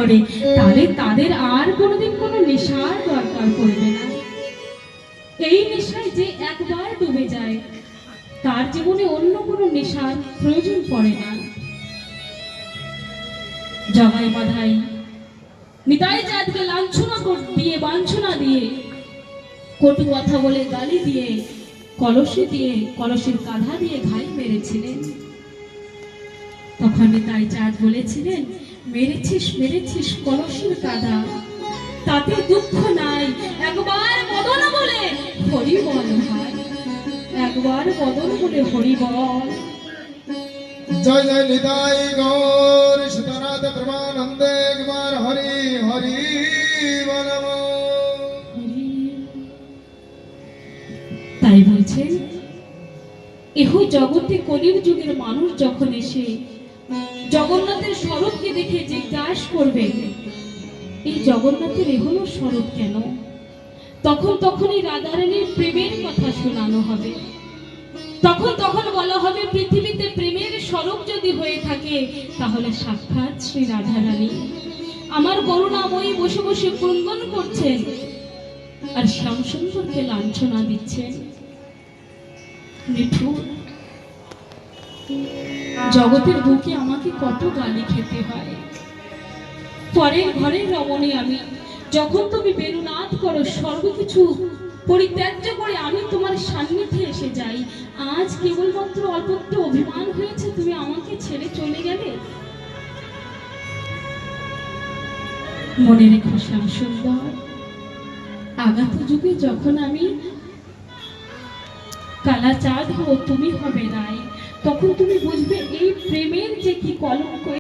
করে, তাহলে তাদের আর কোনোদিন কোনো নেশার দরকার পড়বে না। এই নেশায় যে একবার ডুবে যায়, তার জীবনে অন্য কোনো নেশার প্রয়োজন পড়ে না। জগাই বাধাই নিতাই চাঁদকে লাঞ্ছনা দিয়ে, বাঞ্ছনা দিয়ে, কটু কথা বলে, গালি দিয়ে, কলসি দিয়ে, কলসির কাঁধা দিয়ে ঘাই মেরেছিলেন। তখন নিতাই চাঁদ বলেছিলেন, মেরেছিস মেরেছিস কলসির কাঁধা, তাতে দুঃখ নাই, একবার মদন বলে হরি বল ভাই, একবার মদন বলে হরি বল। জয় জয় নিতাই গৌর সীতানাথ ব্রহ্মানন্দে, একবার হরি হরি বলব। তাই বলছেন, এহ জগতে কলির যুগের মানুষ যখন এসে জগন্নাথের স্বরূপকে দেখে জিজ্ঞাসা করবে, এই জগন্নাথের এহনো স্বরূপ কেন, তখনই রাধারানীর প্রেমের কথা শোনানো হবে। তখন বলা হবে, পৃথিবীতে প্রেমের স্বরূপ যদি হয়ে থাকে, তাহলে সাক্ষাৎ শ্রী রাধারানী আমার করুণাময়ী বসে বসে ক্রন্দন করছেন আর শ্যামসুন্দরকে লাঞ্ছনা দিচ্ছেন। নিঠুর জগতের বুকে আমাকে কত গালি খেতে হয়, পরের ঘরের রমণী আমি, যখন তুমি বেণুনাদ করো, সর্বকিছু পরিত্যাজ্য করে আমি তোমার সান্নিধ্যে এসে যাই, আজ কেবলমাত্র অল্প একটু অভিমান হয়েছে, তুমি আমাকে ছেড়ে চলে গেলে। মনে রেখো শ্যামসুন্দর, আগাত যুগে যখন আমি কালাচাঁদ হব, তুমি হবে রায়, তখন তুমি বুঝবে এই প্রেমের যে কি কলঙ্ক।